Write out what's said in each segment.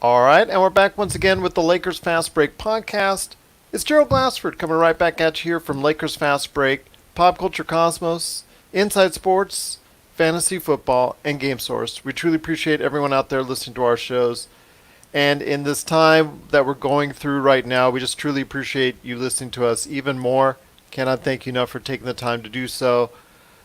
All right, and we're back once again with the Lakers Fast Break podcast. It's Gerald Glassford coming right back at you here from Lakers Fast Break, Pop Culture Cosmos, Inside Sports, Fantasy Football, and Game Source. We truly appreciate everyone out there listening to our shows. And in this time that we're going through right now, we just truly appreciate you listening to us even more. Cannot thank you enough for taking the time to do so.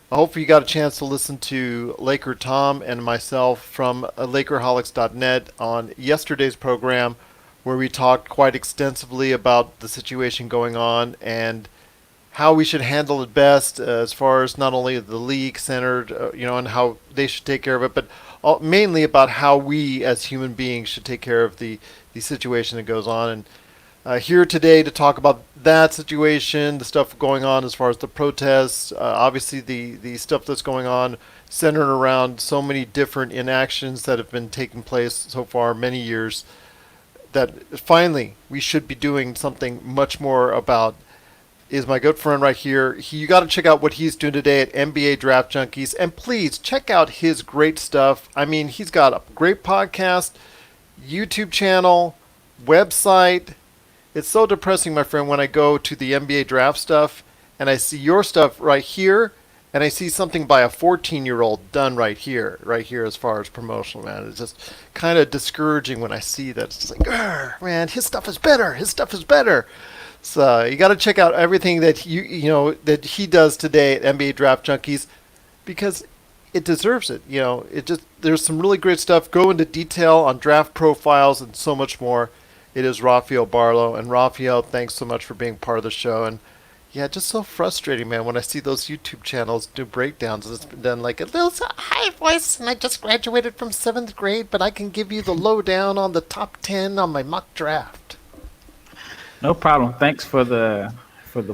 Hopefully you got a chance to listen to Laker Tom and myself from Lakerholics.net on yesterday's program, where we talked quite extensively about the situation going on and how we should handle it best, as far as not only the league centered, and how they should take care of it, but mainly about how we as human beings should take care of the situation that goes on. And here today to talk about that situation, the stuff going on as far as the protests, obviously the stuff that's going on centered around so many different inactions that have been taking place so far many years, that finally we should be doing something much more about, is my good friend right here. You got to check out what he's doing today at NBA Draft Junkies, and please check out his great stuff. I mean, he's got a great podcast, YouTube channel, website. It's so depressing, my friend, when I go to the NBA draft stuff and I see your stuff right here, and I see something by a 14-year-old done right here as far as promotional, man. It's just kind of discouraging when I see that. It's just like, man, his stuff is better. His stuff is better. So you got to check out everything that that he does today at NBA Draft Junkies, because it deserves it. There's some really great stuff. Go into detail on draft profiles and so much more. It is Rafael Barlowe. And Rafael, thanks so much for being part of the show. And yeah, just so frustrating, man, when I see those YouTube channels do breakdowns. It's been done like a little high voice, and I just graduated from 7th grade, but I can give you the lowdown on the top 10 on my mock draft. No problem. Thanks for the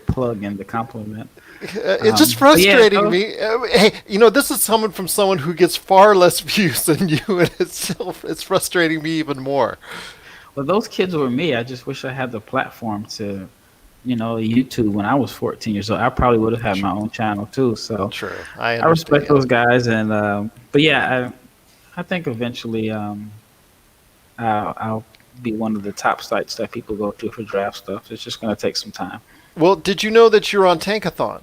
plug and the compliment. It's just frustrating me. Hey, this is someone from someone who gets far less views than you, and it's frustrating me even more. Well, those kids were me. I just wish I had the platform to, YouTube when I was 14 years old. I probably would have had my own channel too. So true. I respect those guys, and but yeah, I think eventually I'll be one of the top sites that people go to for draft stuff. It's just going to take some time. Well, did you know that you're on Tankathon?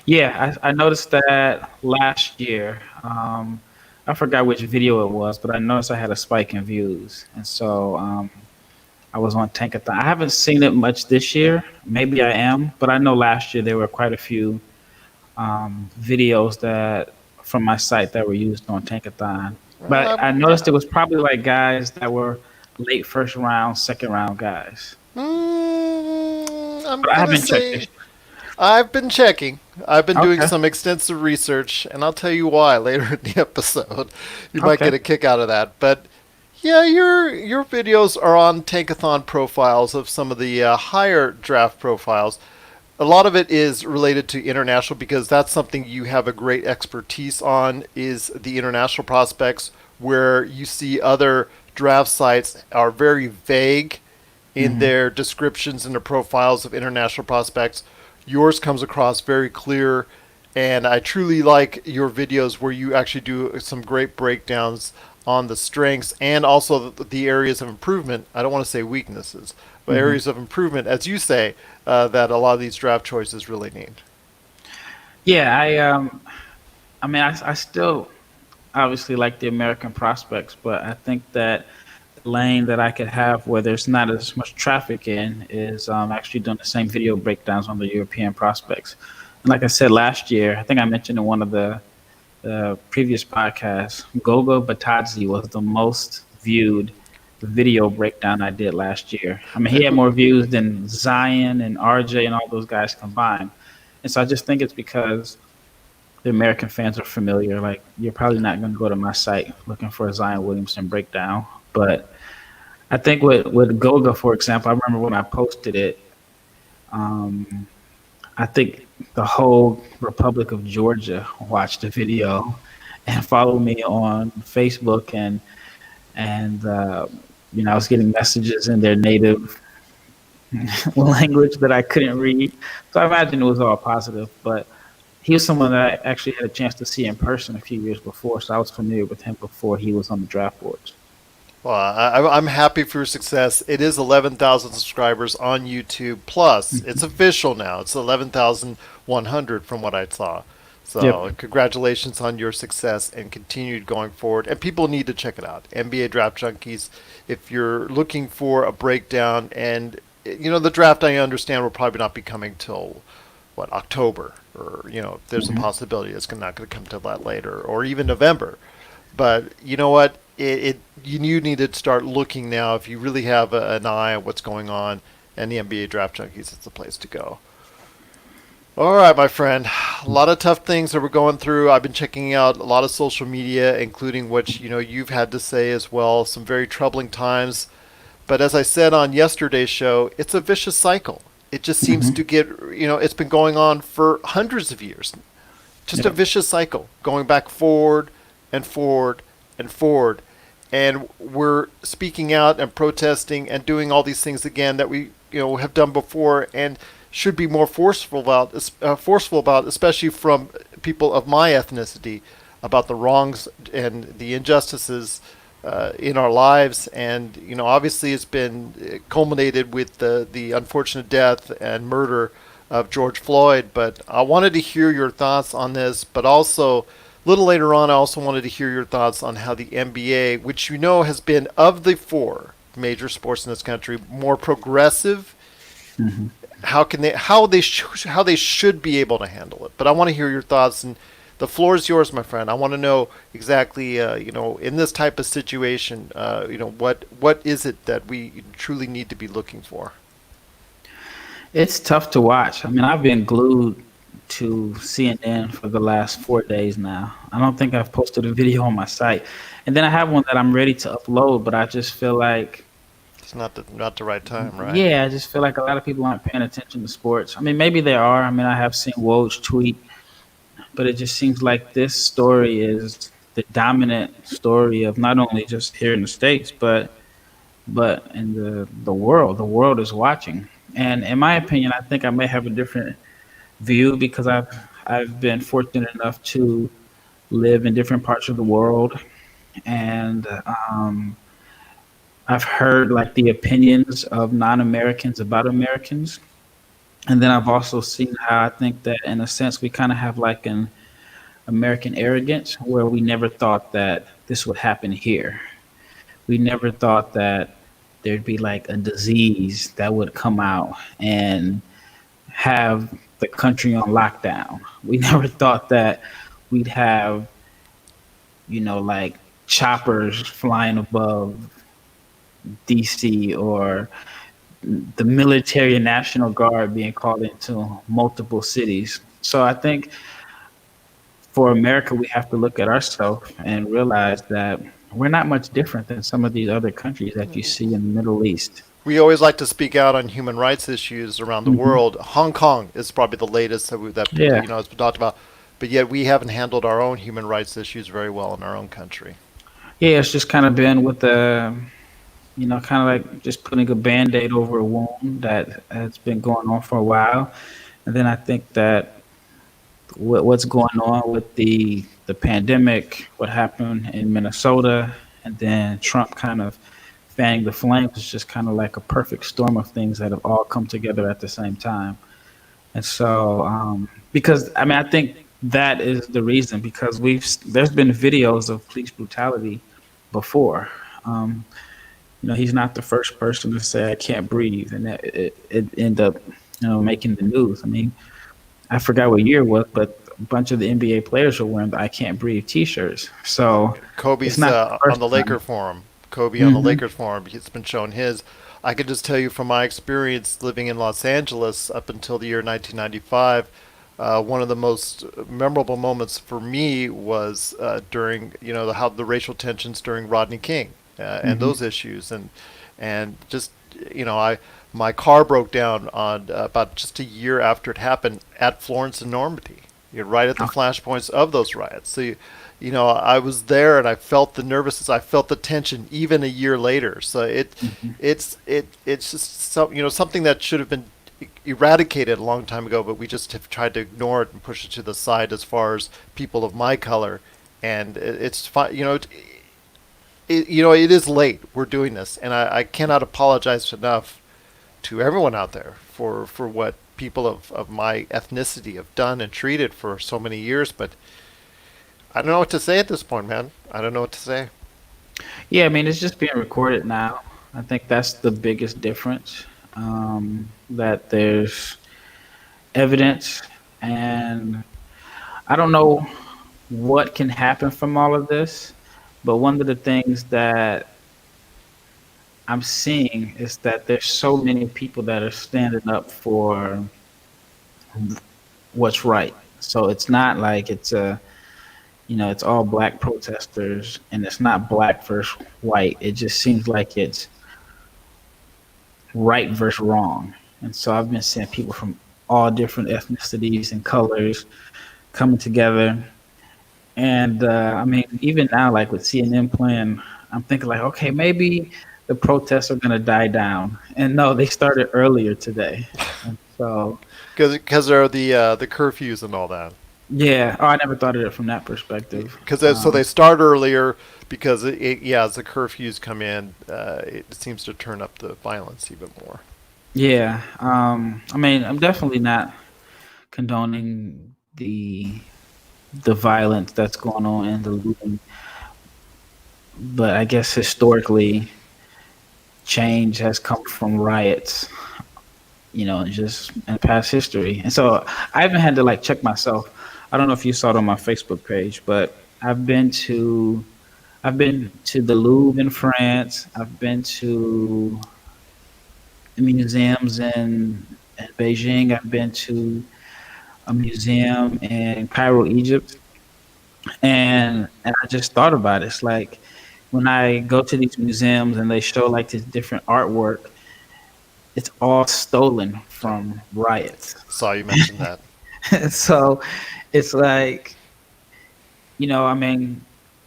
Yeah, I noticed that last year. I forgot which video it was, but I noticed I had a spike in views. And so I was on Tankathon. I haven't seen it much this year. Maybe I am, but I know last year there were quite a few videos from my site that were used on Tankathon. But I noticed it was probably like guys that were late first round, second round guys. I haven't checked. I've been checking. I've been doing some extensive research, and I'll tell you why later in the episode. You might get a kick out of that. But yeah, your videos are on Tankathon profiles of some of the higher draft profiles. A lot of it is related to international, because that's something you have a great expertise on, is the international prospects, where you see other draft sites are very vague in their descriptions and their profiles of international prospects. Yours comes across very clear, and I truly like your videos where you actually do some great breakdowns on the strengths and also the areas of improvement. I don't want to say weaknesses, but areas of improvement, as you say, that a lot of these draft choices really need. Yeah, I still obviously like the American prospects, but I think that the lane that I could have where there's not as much traffic in is actually doing the same video breakdowns on the European prospects. And like I said last year, I think I mentioned in one of the previous podcasts, Goga Batadze was the most viewed video breakdown I did last year. I mean, he had more views than Zion and RJ and all those guys combined. And so I just think it's because the American fans are familiar. Like, you're probably not going to go to my site looking for a Zion Williamson breakdown. But I think with Goga, for example, I remember when I posted it, I think the whole Republic of Georgia watched the video and followed me on Facebook, and I was getting messages in their native language that I couldn't read. So I imagine it was all positive, but he was someone that I actually had a chance to see in person a few years before, so I was familiar with him before he was on the draft boards. Well, I'm happy for your success. It is 11,000 subscribers on YouTube. Plus, it's official now. It's 11,100 from what I saw. Yep. So, congratulations on your success and continued going forward. And people need to check it out. NBA Draft Junkies, if you're looking for a breakdown, and the draft, I understand, will probably not be coming till what, October, or there's a Hmm. possibility it's not going to come till that later, or even November. But you know what? You need to start looking now if you really have an eye on what's going on, and the NBA Draft Junkies is the place to go. All right, my friend. A lot of tough things that we're going through. I've been checking out a lot of social media, including what you've had to say as well. Some very troubling times. But as I said on yesterday's show, it's a vicious cycle. It just seems Hmm. to get, it's been going on for hundreds of years. Just a Yep. vicious cycle going back forward and forward and forward. And we're speaking out and protesting and doing all these things again that we have done before and should be more forceful about, especially from people of my ethnicity, about the wrongs and the injustices in our lives. And obviously, it's been culminated with the unfortunate death and murder of George Floyd. But I wanted to hear your thoughts on this, but also a little later on, I also wanted to hear your thoughts on how the NBA, which has been of the four major sports in this country, more progressive. Hmm. How they should be able to handle it. But I want to hear your thoughts, and the floor is yours, my friend. I want to know exactly, in this type of situation, what is it that we truly need to be looking for? It's tough to watch. I mean, I've been glued to CNN for the last 4 days now. I don't think I've posted a video on my site. And then I have one that I'm ready to upload, but I just feel like, It's not the right time, right? yeah, I just feel like a lot of people aren't paying attention to sports. I mean, maybe they are. I mean, I have seen Woj tweet, but it just seems like this story is the dominant story of not only just here in the States, but in the world. The world is watching. And in my opinion, I think I may have a different view because I've been fortunate enough to live in different parts of the world, and I've heard like the opinions of non-Americans about Americans, and then I've also seen how I think that in a sense we kind of have like an American arrogance where we never thought that this would happen here. We never thought that there'd be like a disease that would come out and have the country on lockdown. We never thought that we'd have, like choppers flying above DC or the military and national guard being called into multiple cities. So I think for America, we have to look at ourselves and realize that we're not much different than some of these other countries that you see in the Middle East. We always like to speak out on human rights issues around the Hmm. world. Hong Kong is probably the latest that Yeah. has been talked about, but yet we haven't handled our own human rights issues very well in our own country. Yeah, it's just kind of been with the, kind of like just putting a band-aid over a wound that has been going on for a while. And then I think that what's going on with the pandemic, what happened in Minnesota, and then Trump kind of fanning the flames is just kind of like a perfect storm of things that have all come together at the same time. And so, because I mean, I think that is the reason because there's been videos of police brutality before. Um, he's not the first person to say I can't breathe, and that it ended up, making the news. I mean, I forgot what year it was, but a bunch of the NBA players were wearing the "I Can't Breathe" T-shirts. So it's Kobe's not the on first the time. Laker forum. Kobe on the Hmm. Lakers forum. He's been shown his. I can just tell you from my experience living in Los Angeles up until the year 1995. One of the most memorable moments for me was during how the racial tensions during Rodney King and Hmm. those issues and just I my car broke down on about just a year after it happened at Florence and Normandy. You're right at the flashpoints of those riots. So I was there and I felt the nervousness. I felt the tension even a year later. So it's just something that should have been eradicated a long time ago, but we just have tried to ignore it and push it to the side as far as people of my color. And it's fine. it is late. We're doing this, and I cannot apologize enough to everyone out there for what people of my ethnicity have done and treated for so many years. But I don't know what to say at this point, man. I don't know what to say. Yeah, I mean, it's just being recorded now. I think that's the biggest difference. That there's evidence, and I don't know what can happen from all of this, but one of the things that I'm seeing is that there's so many people that are standing up for what's right. So it's not like it's all black protesters and it's not black versus white. It just seems like it's right versus wrong. And so I've been seeing people from all different ethnicities and colors coming together. And I mean, even now, like with CNN playing, I'm thinking like, okay, maybe the protests are gonna die down. And no, they started earlier today. And so Because there are the curfews and all that. yeah, oh, I never thought of it from that perspective. Because so they start earlier because as the curfews come in, it seems to turn up the violence even more. Yeah, I mean, I'm definitely not condoning the violence that's going on and the looting, but I guess historically, change has come from riots, just in past history. And so I haven't had to like check myself. I don't know if you saw it on my Facebook page, but I've been to the Louvre in France. I've been to museums in Beijing. I've been to a museum in Cairo, Egypt, and I just thought about it. It's like when I go to these museums and they show like this different artwork, it's all stolen from riots. Saw you mention that. So it's like, I mean,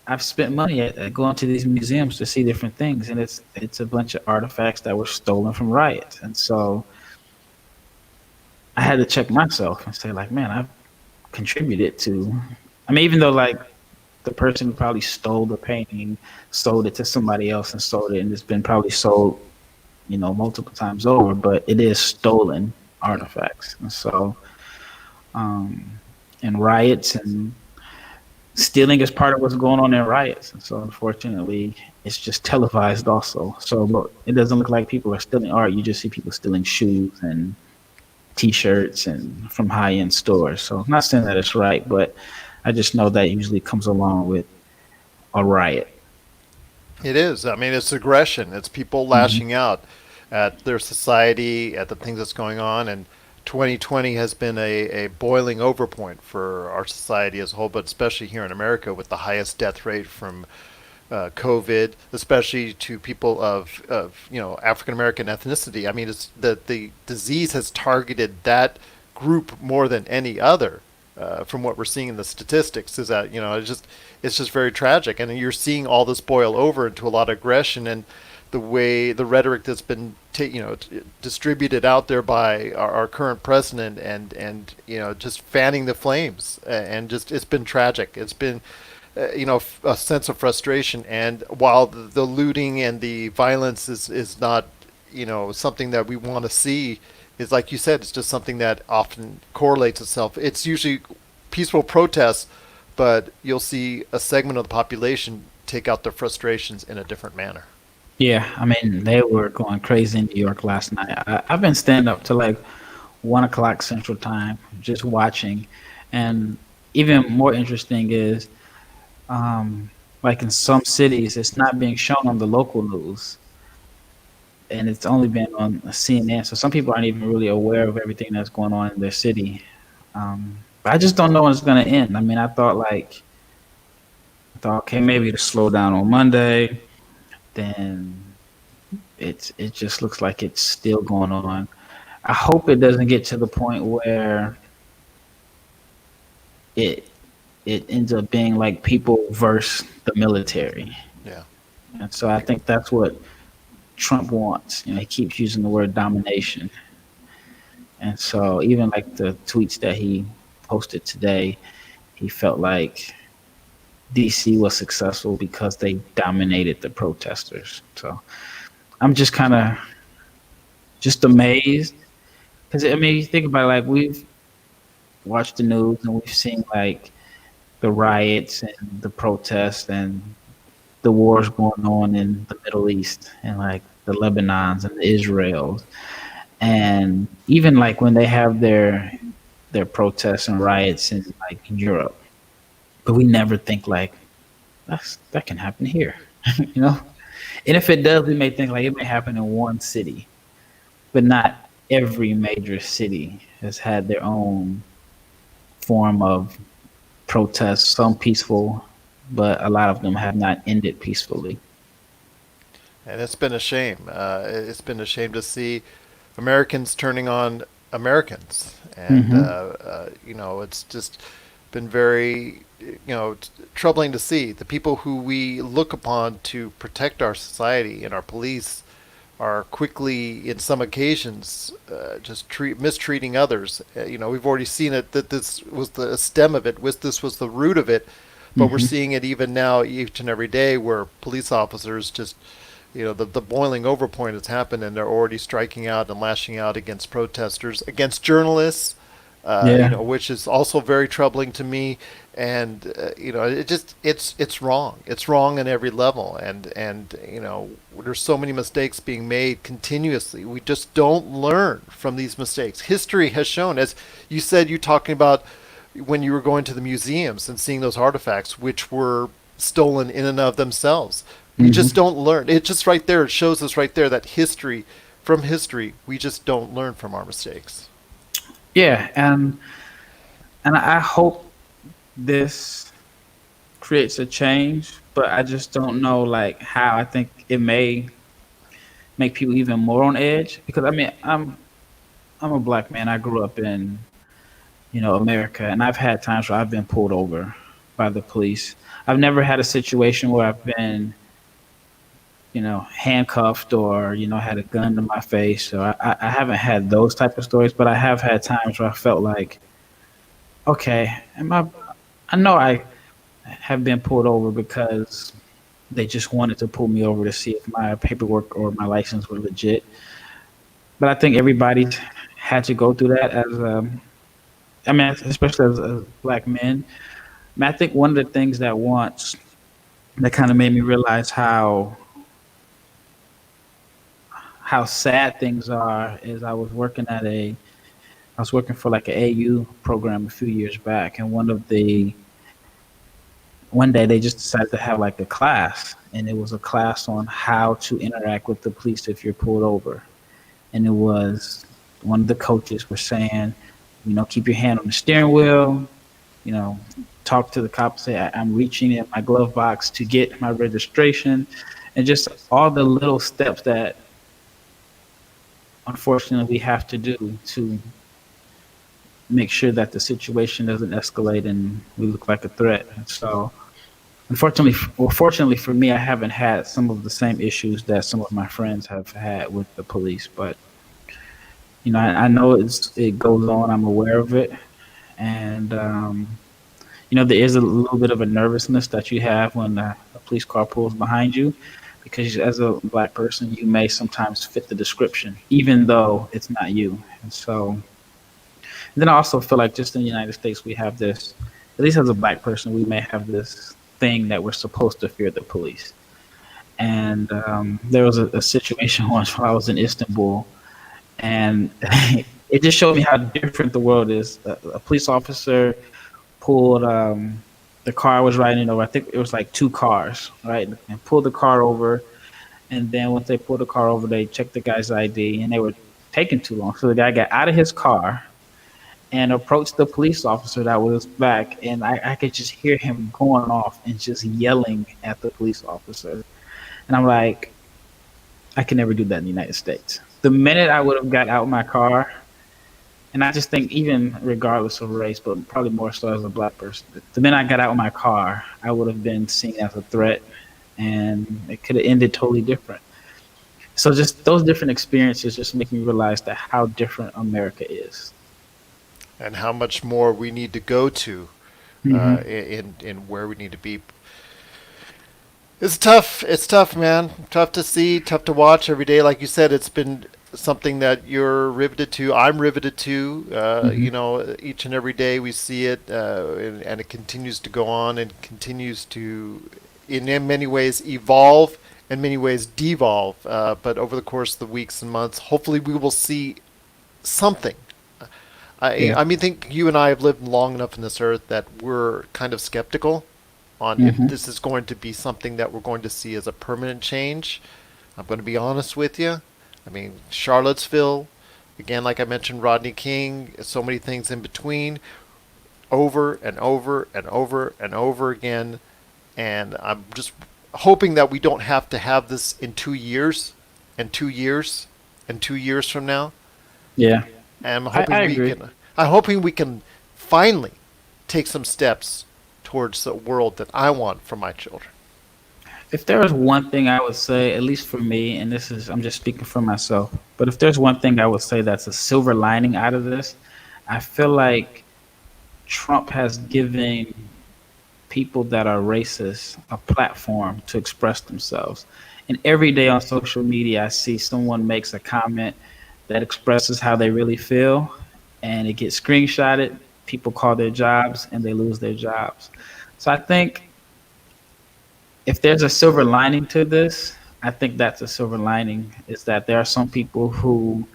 I've spent money at going to these museums to see different things, and it's a bunch of artifacts that were stolen from riots. And so I had to check myself and say, like, man, I've contributed to. I mean, even though like the person who probably stole the painting sold it to somebody else and sold it, and it's been probably sold, multiple times over, but it is stolen artifacts. And so, and riots and stealing is part of what's going on in riots. And so, unfortunately, it's just televised also. So, look, it doesn't look like people are stealing art. You just see people stealing shoes and T-shirts and from high-end stores. So, I'm not saying that it's right, but I just know that usually comes along with a riot. It is. I mean, it's aggression. It's people lashing out at their society, at the things that's going on. And 2020 has been a boiling over point for our society as a whole, but especially here in America with the highest death rate from COVID, especially to people of African American ethnicity. I mean, it's the disease has targeted that group more than any other. From what we're seeing in the statistics, is that it's just very tragic, and you're seeing all this boil over into a lot of aggression and the way the rhetoric that's been distributed out there by our current president and just fanning the flames and just it's been tragic. It's been a sense of frustration, and while the looting and the violence is not something that we want to see, is like you said, it's just something that often correlates itself. It's usually peaceful protests, but you'll see a segment of the population take out their frustrations in a different manner. Yeah, I mean, they were going crazy in New York last night. I've been staying up to like 1 o'clock Central Time, just watching. And even more interesting is, like in some cities, it's not being shown on the local news, and it's only been on CNN. So some people aren't even really aware of everything that's going on in their city. But I just don't know when it's going to end. I mean, I thought, okay, maybe it'll slow down on Monday. Then it just looks like it's still going on. I hope it doesn't get to the point where it it ends up being like people versus the military. Yeah. And so I think that's what Trump wants. He keeps using the word domination. And so even like the tweets that he posted today, he felt like DC was successful because they dominated the protesters. So I'm just kind of just amazed because I mean, you think about it, like we've watched the news and we've seen like the riots and the protests and the wars going on in the Middle East and like the Lebanons and the Israels and even like when they have their protests and riots in like Europe, but we never think like that can happen here, you know. And if it does, we may think like it may happen in one city, but not every major city has had their own form of protest. Some peaceful, but a lot of them have not ended peacefully. And it's been a shame. It's been a shame to see Americans turning on Americans, and Hmm. it's just been very, troubling to see the people who we look upon to protect our society and our police are quickly, in some occasions, just mistreating others. We've already seen it that this was the stem of it, this was the root of it, but we're Hmm. seeing it even now, each and every day, where police officers just, the boiling over point has happened, and they're already striking out and lashing out against protesters, against journalists, Yeah. which is also very troubling to me. And it's wrong. It's wrong on every level, and there's so many mistakes being made continuously. We just don't learn from these mistakes. History has shown, as you said, you talking about when you were going to the museums and seeing those artifacts, which were stolen in and of themselves. We just Hmm. don't learn. It just right there, it shows us right there that from history, we just don't learn from our mistakes. Yeah, and I hope this creates a change, but I just don't know like how. I think it may make people even more on edge because I mean I'm a black man. I grew up in America, and I've had times where I've been pulled over by the police. I've never had a situation where I've been handcuffed or had a gun to my face. So I haven't had those type of stories, but I have had times where I felt like, okay, I know I have been pulled over because they just wanted to pull me over to see if my paperwork or my license were legit. But I think everybody's had to go through that I mean, especially as black men. I mean, I think one of the things that kind of made me realize how sad things are is I was working for like an AU program a few years back, and one day they just decided to have like a class, and it was a class on how to interact with the police if you're pulled over. And it was one of the coaches were saying, keep your hand on the steering wheel, you know, talk to the cop, say I'm reaching in my glove box to get my registration, and just all the little steps that unfortunately we have to do to make sure that the situation doesn't escalate and we look like a threat. So fortunately for me, I haven't had some of the same issues that some of my friends have had with the police. But I know it goes on. I'm aware of it, and there is a little bit of a nervousness that you have when a police car pulls behind you, because as a black person, you may sometimes fit the description, even though it's not you. And so, and then I also feel like just in the United States, we have this, at least as a black person, we may have this thing that we're supposed to fear the police. And there was a situation once when I was in Istanbul, and it just showed me how different the world is. A police officer pulled the car I was riding over. I think it was like two cars, right? And pulled the car over. And then once they pulled the car over, they checked the guy's ID, and they were taking too long. So the guy got out of his car and approached the police officer that was back, and I could just hear him going off and just yelling at the police officer. And I'm like, I can never do that in the United States. The minute I would have got out my car, and I just think even regardless of race, but probably more so as a black person, the minute I got out of my car, I would have been seen as a threat, and it could have ended totally different. So just those different experiences just make me realize that how different America is. And how much more we need to go to Hmm. in where we need to be. It's tough. It's tough, man. Tough to see, tough to watch every day. Like you said, it's been something that you're riveted to. I'm riveted to. Hmm. Each and every day we see it, and it continues to go on and continues to, in many ways, evolve, in many ways, devolve. But over the course of the weeks and months, hopefully, we will see something. I, Yeah. I mean, think you and I have lived long enough in this earth that we're kind of skeptical on if Hmm. this is going to be something that we're going to see as a permanent change. I'm going to be honest with you. I mean, Charlottesville, again, like I mentioned, Rodney King, so many things in between, over and over and over and over again. And I'm just hoping that we don't have to have this in 2 years and 2 years and 2 years from now. Yeah. And I agree. I'm hoping we can finally take some steps towards the world that I want for my children. If there was one thing I would say, at least for me, and this is, I'm just speaking for myself, but if there's one thing I would say that's a silver lining out of this, I feel like Trump has given people that are racist a platform to express themselves. And every day on social media, I see someone makes a comment that expresses how they really feel, and it gets screenshotted. People call their jobs, and they lose their jobs. So I think if there's a silver lining to this, I think that's a silver lining is that there are some people who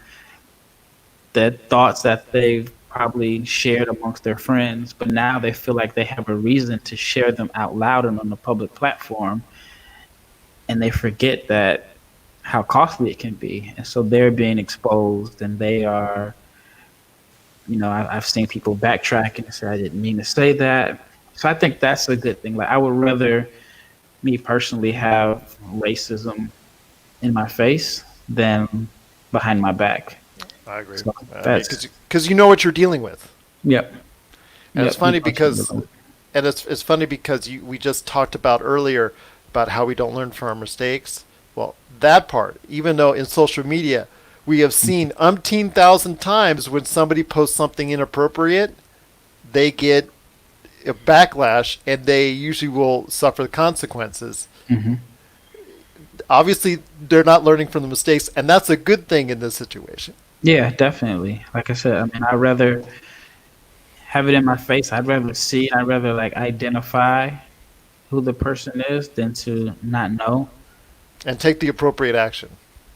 that thoughts that they've probably shared amongst their friends, but now they feel like they have a reason to share them out loud and on a public platform, and they forget that how costly it can be, and so they're being exposed, and they are, I've seen people backtrack and say I didn't mean to say that. So I think that's a good thing. Like I would rather me personally have racism in my face than behind my back. I agree. So I mean, that's because you know what you're dealing with, yep, and it's yep. You funny know what you're because, dealing with. and it's funny because we just talked about earlier about how we don't learn from our mistakes. Well, that part, even though in social media we have seen umpteen thousand times when somebody posts something inappropriate, they get a backlash and they usually will suffer the consequences. Hmm. Obviously, they're not learning from the mistakes, and that's a good thing in this situation. Yeah, definitely. Like I said, I mean, I'd rather have it in my face. I'd rather see. I'd rather like identify who the person is than to not know. And take the appropriate action.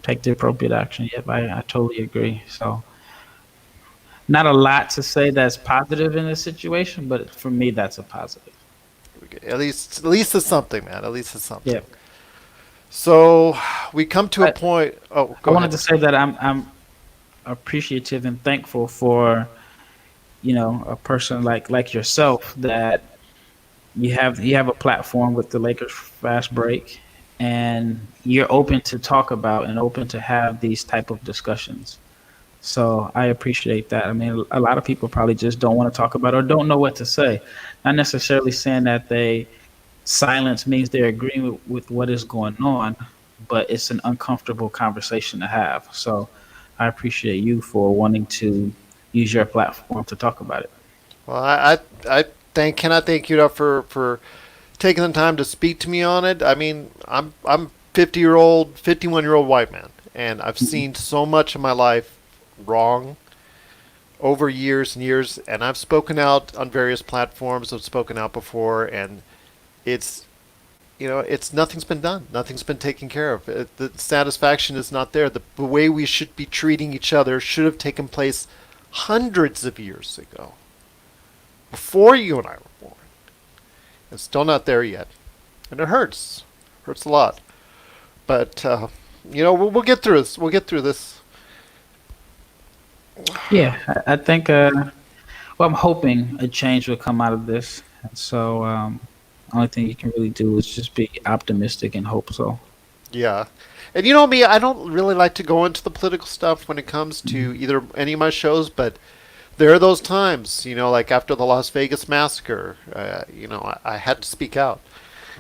Take the appropriate action. Yep, I totally agree. So, not a lot to say that's positive in this situation, but for me, that's a positive. At least it's something, man. At least it's something. Yep. So we come to a But point. Oh, I go wanted ahead. to say that I'm appreciative and thankful for a person like yourself that you have a platform with the Lakers Fast Break, and you're open to talk about and open to have these type of discussions. So I appreciate that. I mean, a lot of people probably just don't want to talk about it or don't know what to say. Not necessarily saying that they silence means they're agreeing with what is going on, but it's an uncomfortable conversation to have. So I appreciate you for wanting to use your platform to talk about it. Well, I cannot thank you enough for taking the time to speak to me on it. I mean, I'm 50-year-old, 51-year-old white man, and I've Mhm. seen so much in my life wrong over years and years, and I've spoken out on various platforms. I've spoken out before, and it's it's nothing's been done. Nothing's been taken care of. The satisfaction is not there. The way we should be treating each other should have taken place hundreds of years ago, before you and I were born. It's still not there yet, and it hurts. Hurts a lot. But we'll get through this. We'll get through this. Yeah, I think. Well, I'm hoping a change will come out of this, and so only thing you can really do is just be optimistic and hope so. Yeah. And you know me, I don't really like to go into the political stuff when it comes to Mhm. either any of my shows, but there are those times, like after the Las Vegas massacre, I had to speak out.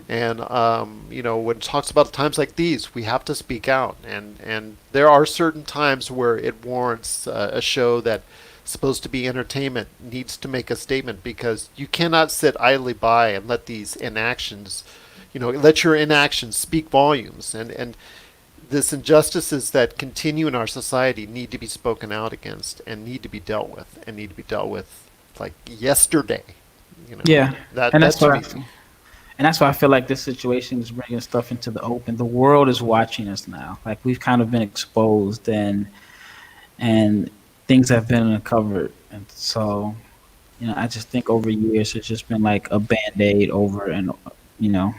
And when it talks about times like these, we have to speak out. And there are certain times where it warrants a show that supposed to be entertainment needs to make a statement because you cannot sit idly by and let these inactions, let your inaction speak volumes, and this injustices that continue in our society need to be spoken out against and need to be dealt with like yesterday. Yeah, That and that that's to what me. I feel like this situation is bringing stuff into the open. The world is watching us now. Like we've kind of been exposed, and things have been uncovered, and so I just think over years it's just been like a band-aid over, and you know,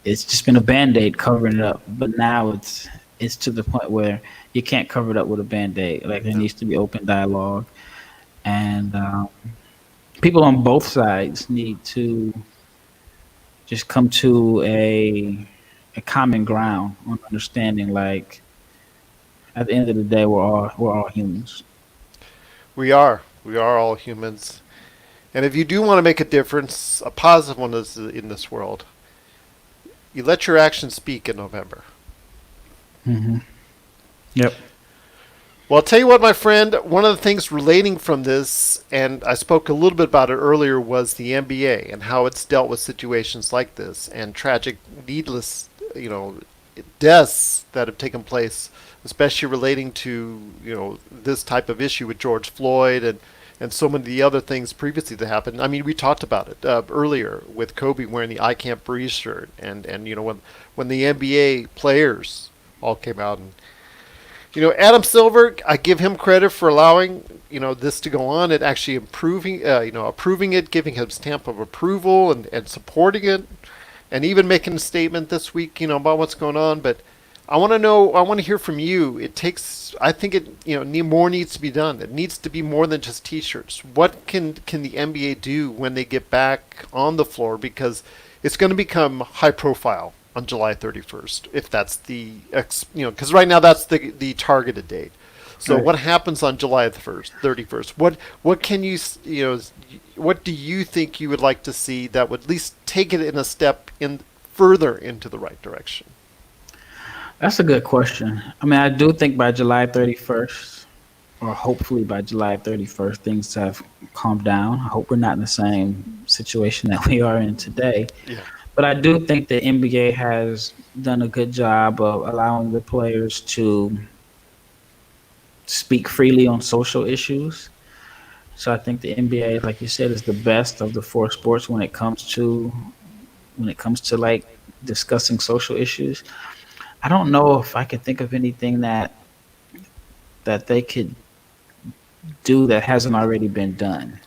it's just been a band-aid covering it up. But now it's to the point where you can't cover it up with a band-aid. Like there No. needs to be open dialogue, and people on both sides need to just come to a common ground on understanding. Like at the end of the day, we're all humans. We are all humans, and if you do want to make a difference, a positive one is in this world. You let your actions speak in November. Hmm. Yep. Well, I'll tell you what, my friend, one of the things relating from this, and I spoke a little bit about it earlier, was the NBA and how it's dealt with situations like this and tragic, needless, deaths that have taken place, especially relating to, this type of issue with George Floyd and so many of the other things previously that happened. I mean, we talked about it earlier with Kobe wearing the "I Can't Breathe" shirt, and when the NBA players all came out. And Adam Silver, I give him credit for allowing this to go on and actually approving it, giving him stamp of approval and supporting it, and even making a statement this week, about what's going on. But I want to know, I want to hear from you. I think it, more needs to be done. It needs to be more than just T-shirts. What can the NBA do when they get back on the floor? Because it's going to become high profile on July 31st, if that's because right now that's the targeted date. So Right. what happens on July 31st? What can what do you think you would like to see that would at least take it in a step in further into the right direction? That's a good question. I mean, I do think by July 31st, or hopefully by July 31st, things have calmed down. I hope we're not in the same situation that we are in today. Yeah. But I do think the NBA has done a good job of allowing the players to speak freely on social issues. So I think the NBA, like you said, is the best of the four sports when it comes to like discussing social issues. I don't know if I can think of anything that they could do that hasn't already been done.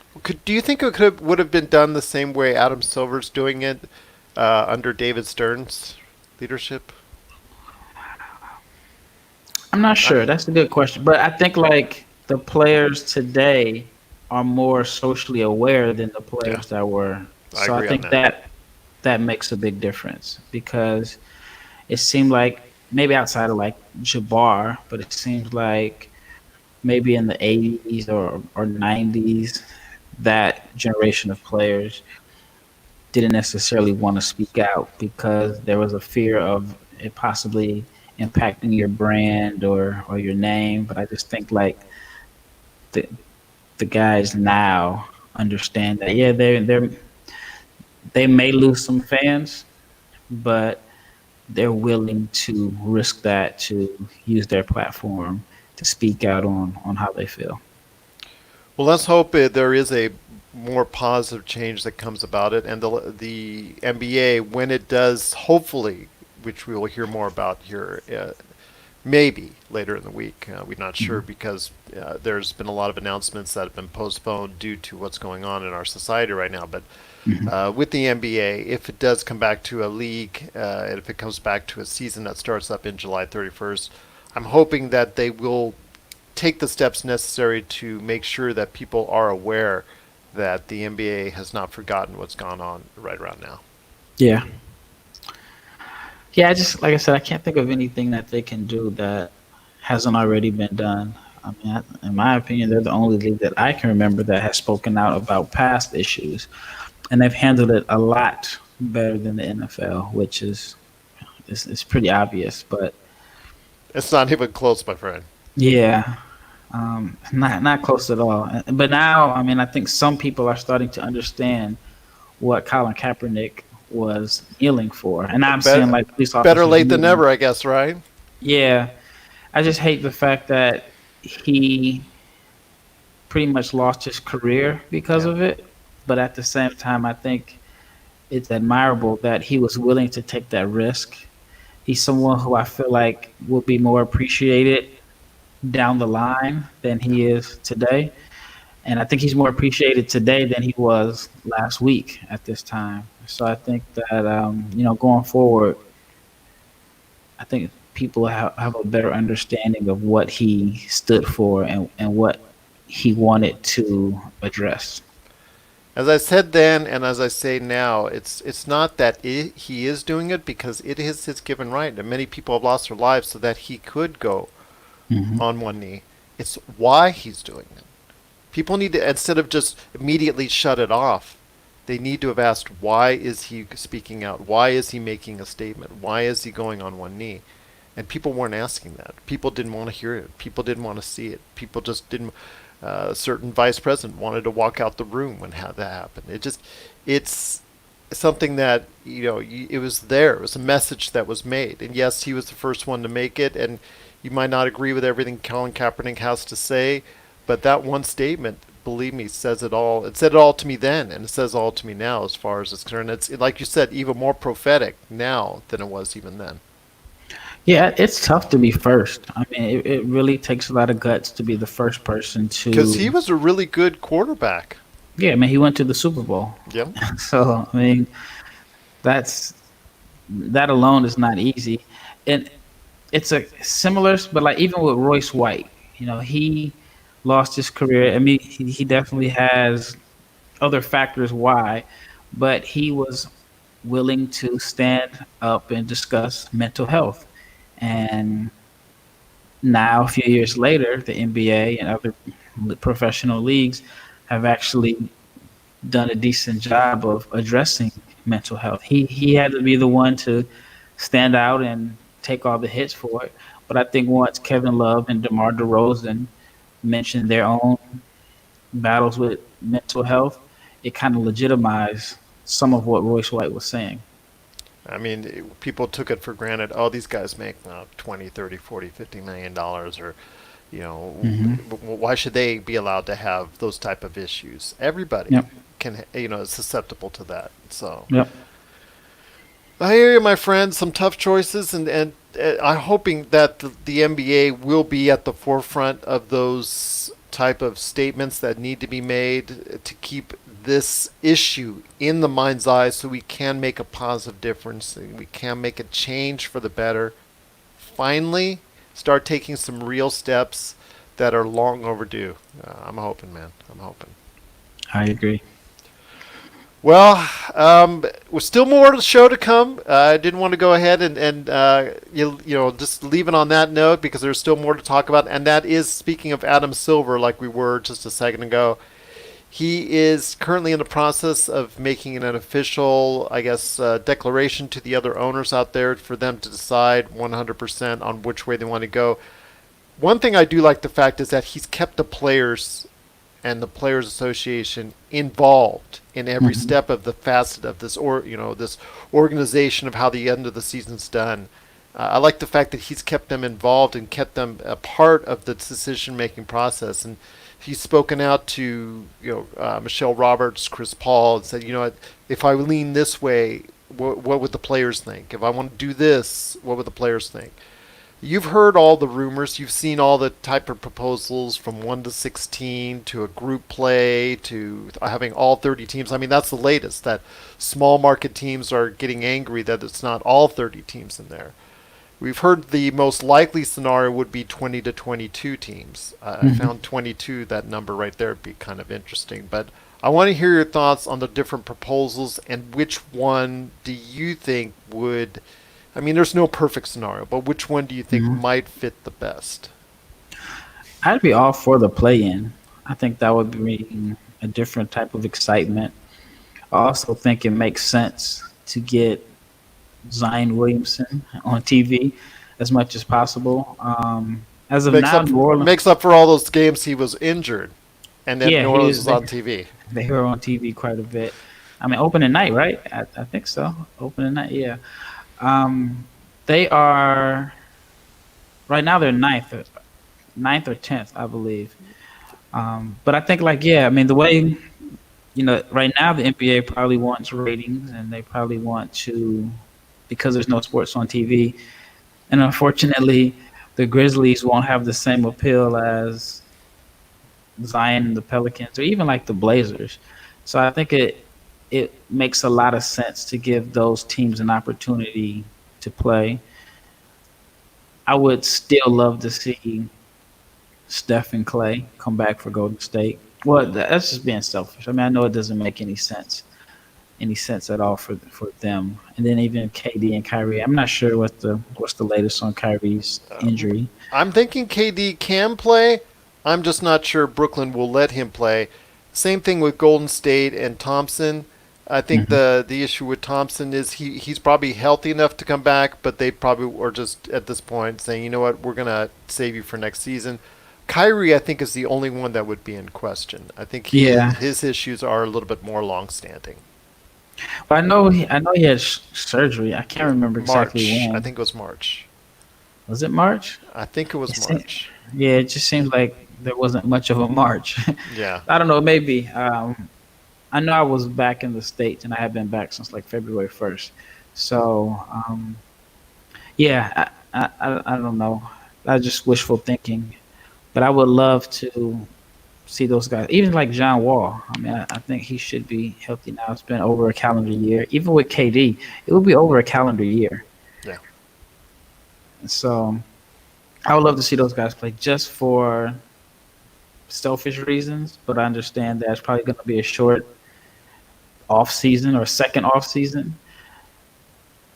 Do you think would have been done the same way Adam Silver's doing it under David Stern's leadership? I'm not Uh, sure. That's a good question. But I think like the players today are more socially aware than the yeah, players that were. I So I agree on think that. that makes a big difference because it seemed like maybe outside of like Jabbar, but it seems like maybe in the 80s or 90s, that generation of players didn't necessarily want to speak out because there was a fear of it possibly impacting your brand or your name. But I just think like the the guys now understand that yeah they may lose some fans, but they're willing to risk that to use their platform to speak out on how they feel. Well, let's hope there is a more positive change that comes about it, and the NBA, when it does, hopefully, which we will hear more about here, maybe later in the week. We're not sure Mhm. because there's been a lot of announcements that have been postponed due to what's going on in our society right now. But Mhm. with the NBA, if it does come back to a league, and if it comes back to a season that starts up in July 31st, I'm hoping that they will take the steps necessary to make sure that people are aware that the NBA has not forgotten what's gone on right around now. Yeah. Yeah, I just like I said, I can't think of anything that they can do that hasn't already been done. I mean, in my opinion, they're the only league that I can remember that has spoken out about past issues, and they've handled it a lot better than the NFL, which is pretty obvious. But It's not even close, my friend. yeah, not close at all. But now, I mean, I think some people are starting to understand what Colin Kaepernick was kneeling for. And I'm seeing Bet- like police Better officers late than kneeling. never, I guess, right? Yeah, I just hate the fact that he pretty much lost his career because Yeah. of it. But at the same time, I think it's admirable that he was willing to take that risk. He's someone who I feel like will be more appreciated down the line than he is today. And I think he's more appreciated today than he was last week at this time. So I think that, going forward, I think people have a better understanding of what he stood for and what he wanted to address. As I said then, and as I say now, it's not that he is doing it because it is his given right, and many people have lost their lives so that he could go Hmm. on one knee. It's why he's doing it. People need to, instead of just immediately shut it off, they need to have asked, why is he speaking out? Why is he making a statement? Why is he going on one knee? And people weren't asking that. People didn't want to hear it. People didn't want to see it. People just didn't. A certain vice president wanted to walk out the room when that happened. It's something that it was there. It was a message that was made. And yes, he was the first one to make it. And you might not agree with everything Colin Kaepernick has to say, but that one statement, believe me, says it all. It said it all to me then, and it says all to me now as far as it's concerned. It's like you said, even more prophetic now than it was even then. Yeah, it's tough to be first. I mean, it really takes a lot of guts to be the first person Because he to. was a really good quarterback. Yeah, I mean, he went to the Super Bowl. Yep. So, I mean, that's that alone is not easy. And it's a similar, but like even with Royce White, he lost his career. I mean, he definitely has other factors why, but he was willing to stand up and discuss mental health. And now, a few years later, the NBA and other professional leagues have actually done a decent job of addressing mental health. He had to be the one to stand out and take all the hits for it. But I think once Kevin Love and DeMar DeRozan mentioned their own battles with mental health, it kind of legitimized some of what Royce White was saying. I mean, people took it for granted. Oh, these guys make 20, 30, 40, $50 million, or Hmm. why should they be allowed to have those type of issues? Everybody Yep. can, is susceptible to that. So Yep. I hear you, my friend. Some tough choices, and I'm hoping that the NBA will be at the forefront of those type of statements that need to be made to keep this issue in the mind's eye, so we can make a positive difference. And we can make a change for the better. Finally, start taking some real steps that are long overdue. I'm hoping, man. I'm hoping. I agree. Well, with still more of the show to come. I didn't want to go ahead and just leave it on that note because there's still more to talk about, and that is speaking of Adam Silver, like we were just a second ago. He is currently in the process of making an official, I guess, declaration to the other owners out there for them to decide 100% on which way they want to go. One thing I do like the fact is that he's kept the players and the Players Association involved in every Hmm. step of the facet of this, or this organization of how the end of the season's done. I like the fact that he's kept them involved and kept them a part of the decision-making process, and he's spoken out to Michelle Roberts, Chris Paul, and said, if I lean this way, what would the players think? If I want to do this, what would the players think? You've heard all the rumors. You've seen all the type of proposals from 1 to 16 to a group play to having all 30 teams. I mean, that's the latest, that small market teams are getting angry that it's not all 30 teams in there. We've heard the most likely scenario would be 20 to 22 teams. I Hmm. found 22, that number right there, would be kind of interesting. But I want to hear your thoughts on the different proposals and which one do you think would. I mean, there's no perfect scenario, but which one do you think Hmm. might fit the best? I'd be all for the play-in. I think that would bring a different type of excitement. I also think it makes sense to get Zion Williamson on TV as much as possible. As of Makes now, up New Orleans, makes up for all those games he was injured, and then yeah, New he Orleans was. was on TV. They were on TV quite a bit. I mean, opening night, right? I think so. Opening night, yeah. Um, they are right now. They're ninth or tenth, I believe. But I think like yeah, I mean the way right now the NBA probably wants ratings and they probably want to because there's no sports on TV, and unfortunately the Grizzlies won't have the same appeal as Zion and the Pelicans or even like the Blazers. So I think it makes a lot of sense to give those teams an opportunity to play. I would still love to see Steph and Clay come back for Golden State. Well, that's just being selfish. I mean, I know it doesn't make any sense at all for them. And then even KD and Kyrie. I'm not sure what's the latest on Kyrie's injury. I'm thinking KD can play. I'm just not sure Brooklyn will let him play. Same thing with Golden State and Thompson. I think the issue with Thompson is he's probably healthy enough to come back, but they probably are just at this point saying, you know what, we're gonna save you for next season. Kyrie, I think, is the only one that would be in question. I think Yeah. his issues are a little bit more long-standing. But I know he had surgery. I can't remember exactly March, I when. think it was March. Was it March? I think it It was se- March. yeah, it just seems like there wasn't much of a March. Yeah. I don't know, maybe. I know I was back in the States and I have been back since like February 1st. So, yeah, I don't know. I just wishful thinking. But I would love to see those guys, even like John Wall. I mean, I think he should be healthy now. It's been over a calendar year. Even with KD, it will be over a calendar year. Yeah. So I would love to see those guys play just for selfish reasons, but I understand that it's probably going to be a short off season or second off season.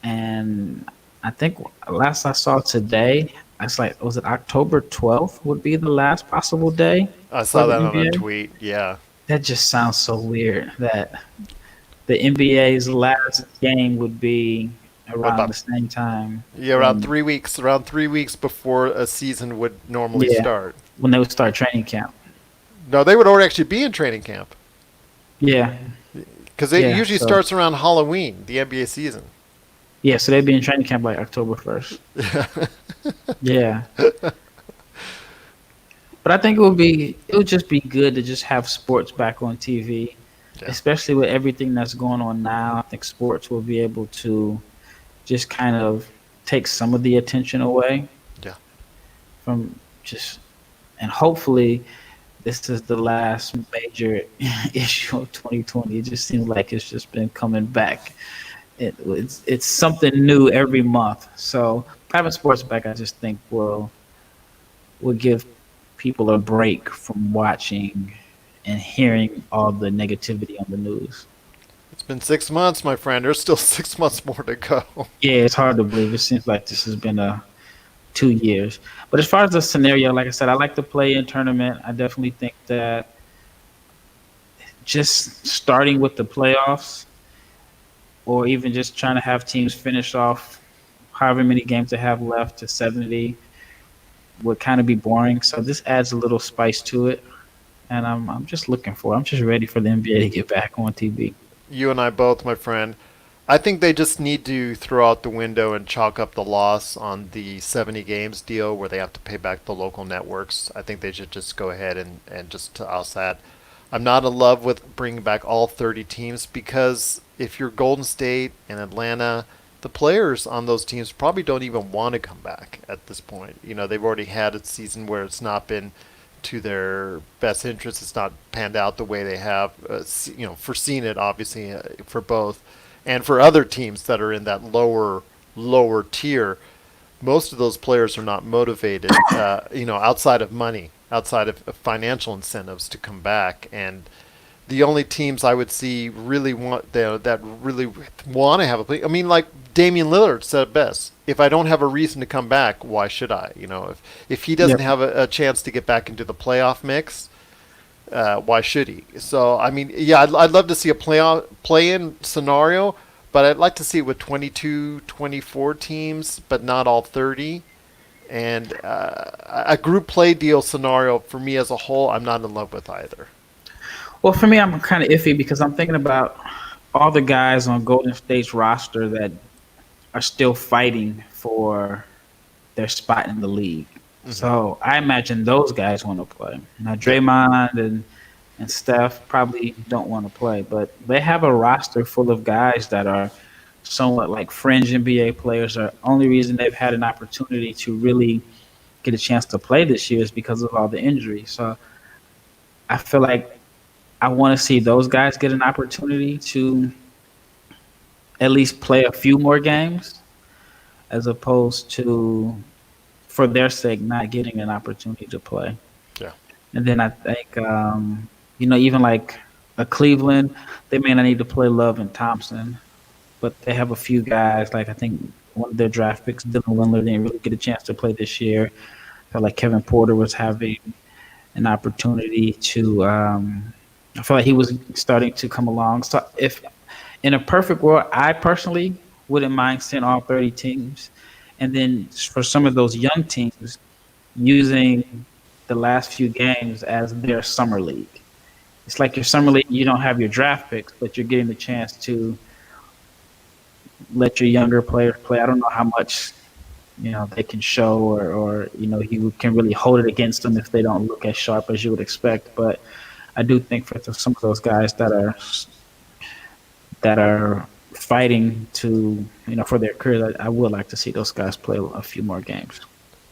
And I think last I saw today, it's like was it October 12th would be the last possible day I for saw the that on a NBA. tweet. Yeah. That just sounds so weird that the NBA's last game would be around About the same time yeah, around when 3 weeks. Around 3 weeks before a season would normally yeah, start. when they would start training camp. No, they would already actually be in training camp Yeah, because it yeah. usually So starts around Halloween, the NBA season. yeah, so they'd be in training camp like October 1st. Yeah. But I think it would just be good to just have sports back on TV, Yeah. especially with everything that's going on now. I think sports will be able to just kind of take some of the attention away Yeah. from just, and hopefully this is the last major issue of 2020. It just seems like it's just been coming back. It's something new every month. So having sports back, I just think will give people a break from watching and hearing all the negativity on the news. It's been 6 months, my friend. There's still 6 months more to go. Yeah, it's hard to believe. It seems like this has been 2 years. But as far as the scenario, like I said, I like the play-in tournament. I definitely think that just starting with the playoffs, or even just trying to have teams finish off however many games they have left to 70, would kind of be boring. So this adds a little spice to it, and I'm just looking for. I'm just ready for the NBA to get back on TV. You and I both, my friend. I think they just need to throw out the window and chalk up the loss on the 70 games deal where they have to pay back the local networks. I think they should just go ahead and just toss that. I'm not in love with bringing back all 30 teams because if you're Golden State and Atlanta, the players on those teams probably don't even want to come back at this point. You know, they've already had a season where it's not been to their best interest. It's not panned out the way they have, foreseen it, obviously, for both. And for other teams that are in that lower tier, most of those players are not motivated, outside of money, outside of financial incentives to come back. And the only teams I would see really that really want to have a play. I mean, like Damian Lillard said it best: "If I don't have a reason to come back, why should I? If he doesn't Yep. have a chance to get back into the playoff mix, why should he?" So, I mean, yeah, I'd love to see a play-in scenario, but I'd like to see it with 22, 24 teams, but not all 30. And a group play deal scenario for me as a whole, I'm not in love with either. Well, for me, I'm kind of iffy because I'm thinking about all the guys on Golden State's roster that are still fighting for their spot in the league. Hmm. So I imagine those guys want to play. Now Yeah. Draymond and Steph probably don't want to play, but they have a roster full of guys that are somewhat like fringe NBA players. Or only reason they've had an opportunity to really get a chance to play this year is because of all the injuries. So I feel like I want to see those guys get an opportunity to at least play a few more games, as opposed to, for their sake, not getting an opportunity to play. Yeah. And then I think, even like a Cleveland, they may not need to play Love and Thompson, but they have a few guys. Like I think one of their draft picks, Dylan Windler, didn't really get a chance to play this year. I felt like Kevin Porter was having an opportunity to. I feel like he was starting to come along. So if in a perfect world, I personally wouldn't mind seeing all 30 teams, and then for some of those young teams, using the last few games as their summer league. It's like your summer league, you don't have your draft picks, but you're getting the chance to let your younger players play. I don't know how much they can show, or you can really hold it against them if they don't look as sharp as you would expect. But I do think for some of those guys that are fighting to for their career, I would like to see those guys play a few more games.